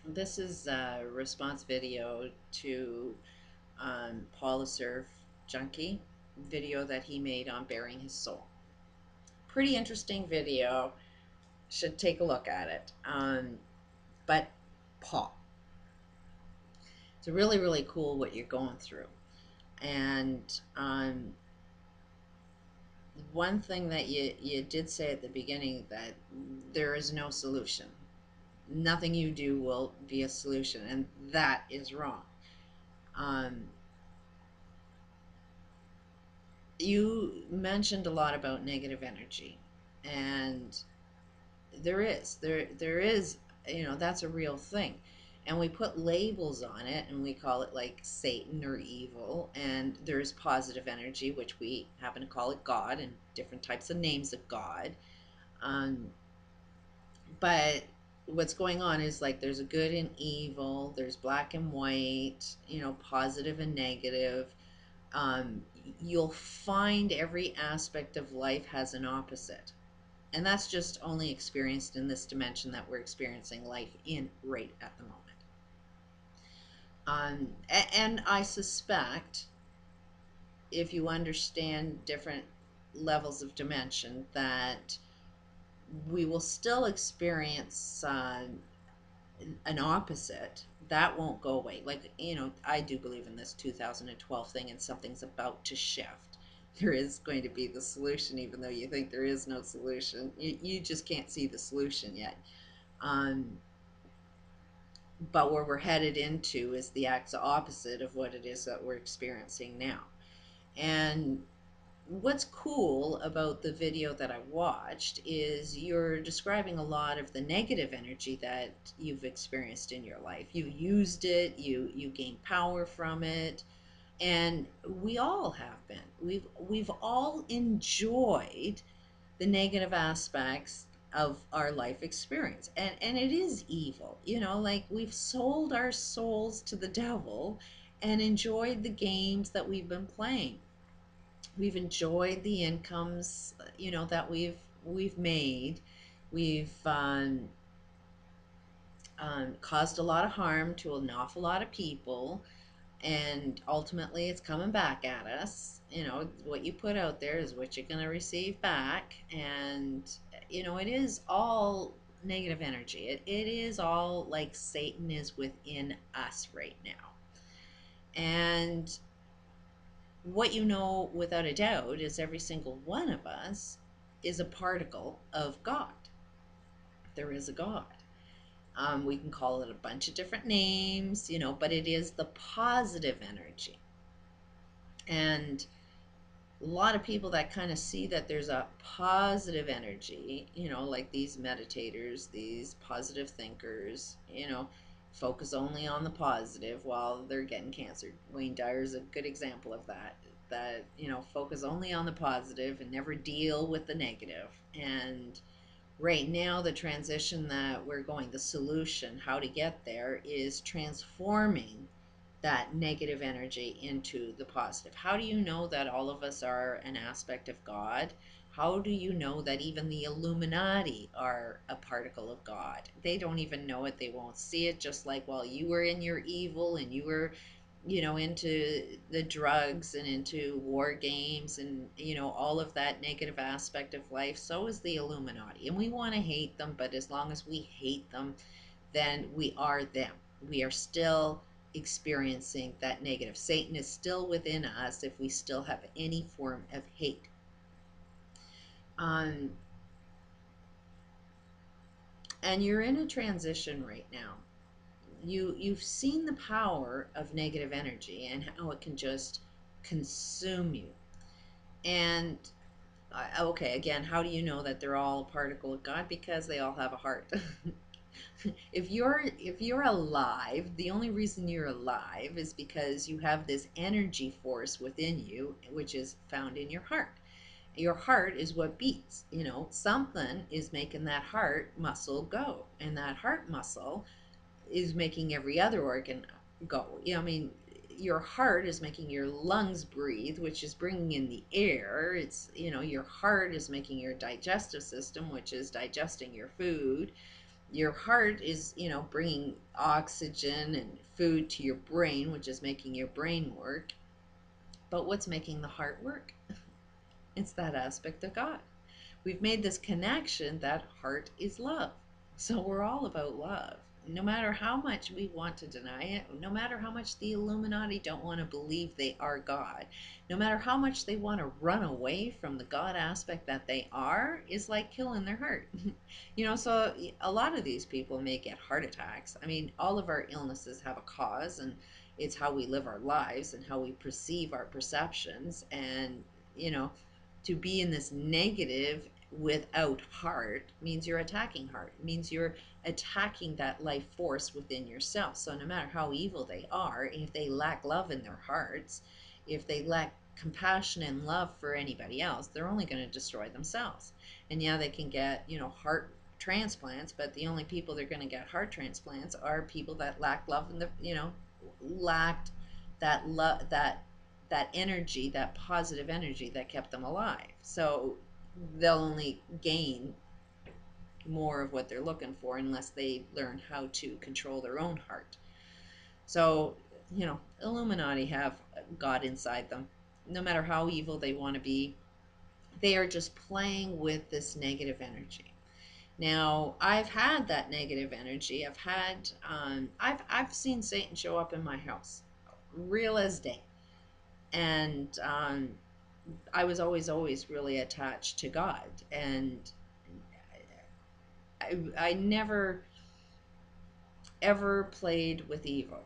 This is a response video to PaulTheSurfJunkie video that he made on bearing his soul. Pretty interesting video. Should take a look at it. But Paul, it's really, really cool what you're going through. And one thing that you did say at the beginning, that there is no solution. Nothing you do will be a solution, and that is wrong. Um, you mentioned a lot about negative energy, and there is, that's a real thing, and we put labels on it and we call it like Satan or evil, and there's positive energy, which we happen to call it God, and different types of names of God. um, but what's going on is, like, there's a good and evil, there's black and white, positive and negative. um, you'll find every aspect of life has an opposite. And that's just only experienced in this dimension that we're experiencing life in right at the moment. And I suspect, if you understand different levels of dimension, that we will still experience an opposite that won't go away. Like, I do believe in this 2012 thing, and something's about to shift. There is going to be the solution, even though you think there is no solution. You just can't see the solution yet. Um, but where we're headed into is the exact opposite of what it is that we're experiencing now. And what's cool about the video that I watched is you're describing a lot of the negative energy that you've experienced in your life. You used it, you gained power from it, and we all have been. We've all enjoyed the negative aspects of our life experience. And it is evil. Like, we've sold our souls to the devil and enjoyed the games that we've been playing. We've enjoyed the incomes, that we've made. We've caused a lot of harm to an awful lot of people, and ultimately it's coming back at us. What you put out there is what you're going to receive back. And it is all negative energy. It is all like Satan is within us right now. And what without a doubt is every single one of us is a particle of God. There is a God. We can call it a bunch of different names, but it is the positive energy. And a lot of people that kind of see that there's a positive energy, like these meditators, these positive thinkers, focus only on the positive while they're getting cancer. Wayne Dyer's a good example of that. That, focus only on the positive and never deal with the negative. And right now, the transition that we're going, the solution, how to get there, is transforming that negative energy into the positive. How do you know that all of us are an aspect of God? How do you know that even the Illuminati are a particle of God? They don't even know it. They won't see it. Just like while you were in your evil and you were, into the drugs and into war games and, all of that negative aspect of life, so is the Illuminati. And we want to hate them, but as long as we hate them, then we are them. We are still experiencing that negative. Satan is still within us if we still have any form of hate. Um, and you're in a transition right now. You've seen the power of negative energy and how it can just consume you. And okay, again, how do you know that they're all a particle of God? Because they all have a heart. If you're alive, the only reason you're alive is because you have this energy force within you, which is found in your heart. Your heart is what beats. Something is making that heart muscle go, and that heart muscle is making every other organ go. I mean, your heart is making your lungs breathe, which is bringing in the air. It's, your heart is making your digestive system, which is digesting your food. Your heart is, bringing oxygen and food to your brain, which is making your brain work. But what's making the heart work? It's that aspect of God. We've made this connection that heart is love. So we're all about love. No matter how much we want to deny it, no matter how much the Illuminati don't want to believe they are God, no matter how much they want to run away from the God aspect that they are, is like killing their heart. So a lot of these people may get heart attacks. I mean, all of our illnesses have a cause, and it's how we live our lives and how we perceive our perceptions. And, you know, to be in this negative without heart means you're attacking heart. It means you're attacking that life force within yourself. So no matter how evil they are, if they lack love in their hearts, if they lack compassion and love for anybody else, they're only going to destroy themselves. And yeah, they can get, heart transplants, but the only people they're going to get heart transplants are people that lack love in the, lacked that love, that energy, that positive energy that kept them alive. So they'll only gain more of what they're looking for unless they learn how to control their own heart. So, Illuminati have God inside them. No matter how evil they want to be, they are just playing with this negative energy. Now, I've had that negative energy. I've seen Satan show up in my house, real as day, and I was always really attached to God, and I never ever played with evil,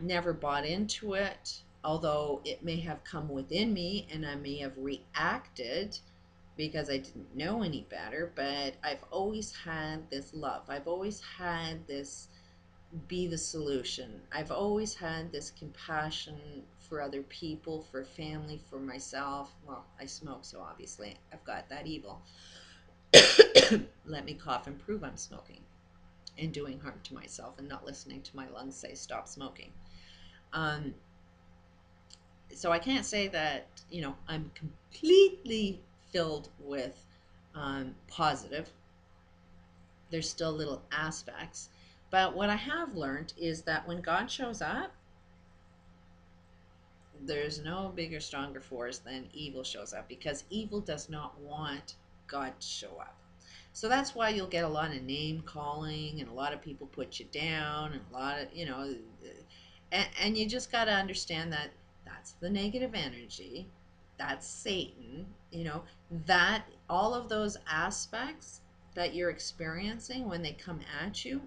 never bought into it, although it may have come within me and I may have reacted because I didn't know any better. But I've always had this love. I've always had this be the solution. I've always had this compassion for other people, for family, for myself. Well, I smoke, so obviously I've got that evil. Let me cough and prove I'm smoking and doing harm to myself and not listening to my lungs say stop smoking. Um, so I can't say that, I'm completely filled with positive. There's still little aspects. But what I have learned is that when God shows up, there's no bigger, stronger force than evil shows up, because evil does not want God to show up. So that's why you'll get a lot of name calling and a lot of people put you down and a lot of, and you just got to understand that that's the negative energy. That's Satan, that all of those aspects that you're experiencing when they come at you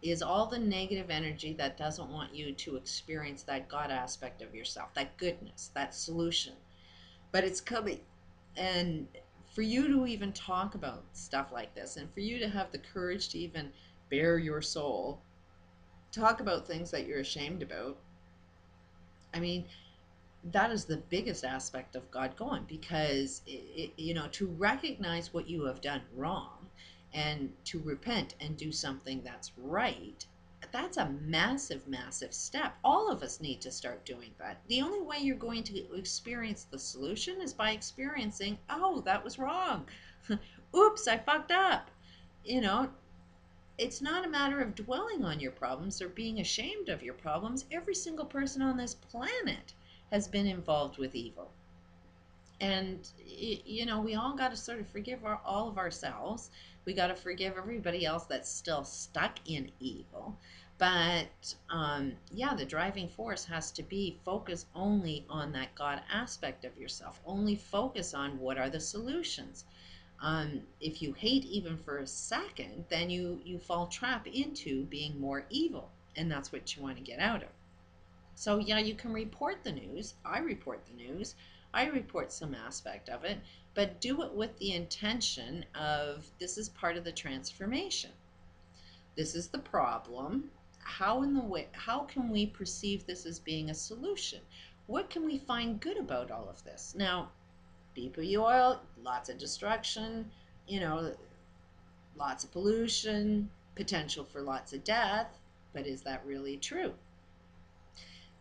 is all the negative energy that doesn't want you to experience that God aspect of yourself, that goodness, that solution. But it's coming. And for you to even talk about stuff like this, and for you to have the courage to even bare your soul, talk about things that you're ashamed about, I mean, that is the biggest aspect of God going, because to recognize what you have done wrong and to repent and do something that's right, that's a massive step. All of us need to start doing that. The only way you're going to experience the solution is by experiencing, oh, that was wrong. Oops, I fucked up. you know it's not a matter of dwelling on your problems or being ashamed of your problems. Every single person on this planet has been involved with evil. And, we all got to sort of forgive all of ourselves. We got to forgive everybody else that's still stuck in evil. But, yeah, the driving force has to be focus only on that God aspect of yourself. Only focus on what are the solutions. If you hate even for a second, then you fall trap into being more evil, and that's what you want to get out of. So yeah, you can report the news. I report the news. I report some aspect of it, but do it with the intention of, this is part of the transformation. This is the problem. How can we perceive this as being a solution? What can we find good about all of this? Now, BPE oil, lots of destruction, you know, lots of pollution, potential for lots of death, but is that really true?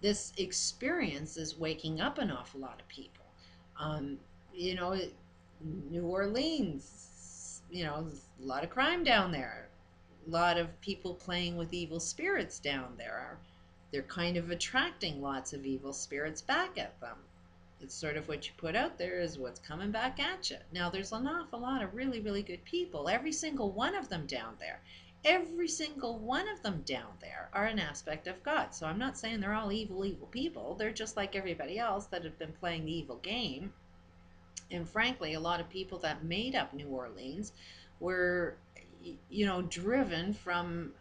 This experience is waking up an awful lot of people. Um, you know, New Orleans, a lot of crime down there. lot of people playing with evil spirits down there. They're kind of attracting lots of evil spirits back at them. It's sort of what you put out there is what's coming back at you. Now, there's an awful lot of really, really good people. Every single one of them down there, every single one of them down there are an aspect of God. So I'm not saying they're all evil, evil people. They're just like everybody else that have been playing the evil game. And frankly, a lot of people that made up New Orleans were, driven from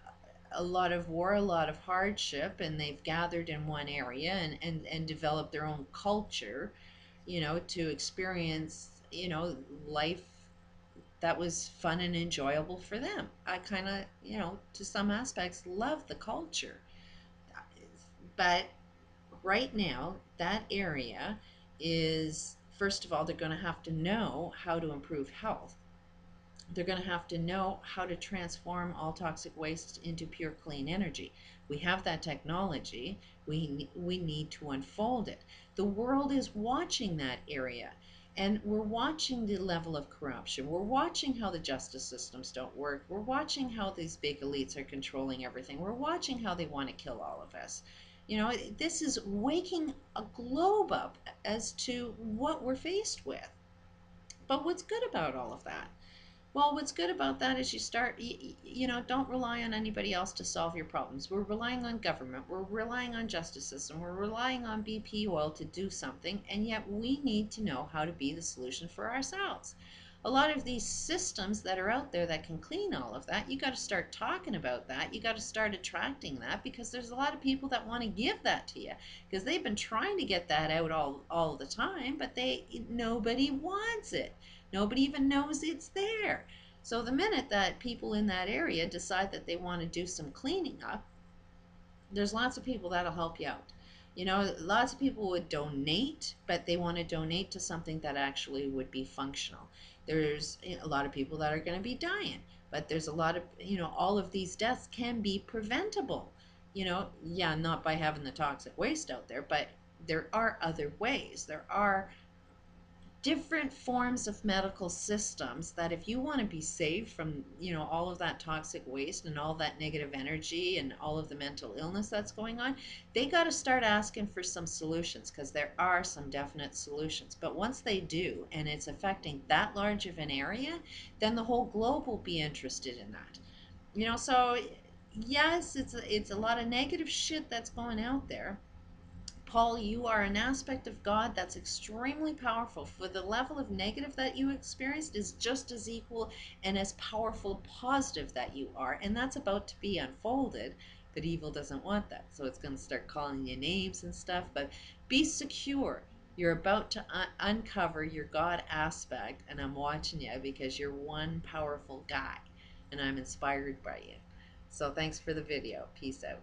a lot of war, a lot of hardship, and they've gathered in one area and developed their own culture, to experience, life that was fun and enjoyable for them. I kind of, to some aspects, love the culture. But right now, that area is, first of all, they're going to have to know how to improve health. They're going to have to know how to transform all toxic waste into pure clean energy. We have that technology. We need to unfold it. The world is watching that area, and we're watching the level of corruption. We're watching how the justice systems don't work. We're watching how these big elites are controlling everything. We're watching how they want to kill all of us. This is waking a globe up as to what we're faced with. But what's good about all of that? Well, what's good about that is you start, don't rely on anybody else to solve your problems. We're relying on government. We're relying on justice system. We're relying on BP oil to do something, and yet we need to know how to be the solution for ourselves. A lot of these systems that are out there that can clean all of that, you got to start talking about that. You got to start attracting that, because there's a lot of people that want to give that to you, because they've been trying to get that out all the time, but nobody wants it. Nobody even knows it's there. So the minute that people in that area decide that they want to do some cleaning up, there's lots of people that'll help you out. Lots of people would donate, but they want to donate to something that actually would be functional. There's a lot of people that are going to be dying, but there's a lot of, all of these deaths can be preventable. Yeah, not by having the toxic waste out there, but there are other ways. There are different forms of medical systems that, if you want to be saved from all of that toxic waste and all that negative energy and all of the mental illness that's going on, they got to start asking for some solutions, because there are some definite solutions. But once they do, and it's affecting that large of an area, then the whole globe will be interested in that. So yes, it's a lot of negative shit that's going out there. Paul, you are an aspect of God that's extremely powerful. For the level of negative that you experienced is just as equal and as powerful positive that you are. And that's about to be unfolded. But evil doesn't want that. So it's going to start calling you names and stuff. But be secure. You're about to uncover your God aspect. And I'm watching you, because you're one powerful guy. And I'm inspired by you. So thanks for the video. Peace out.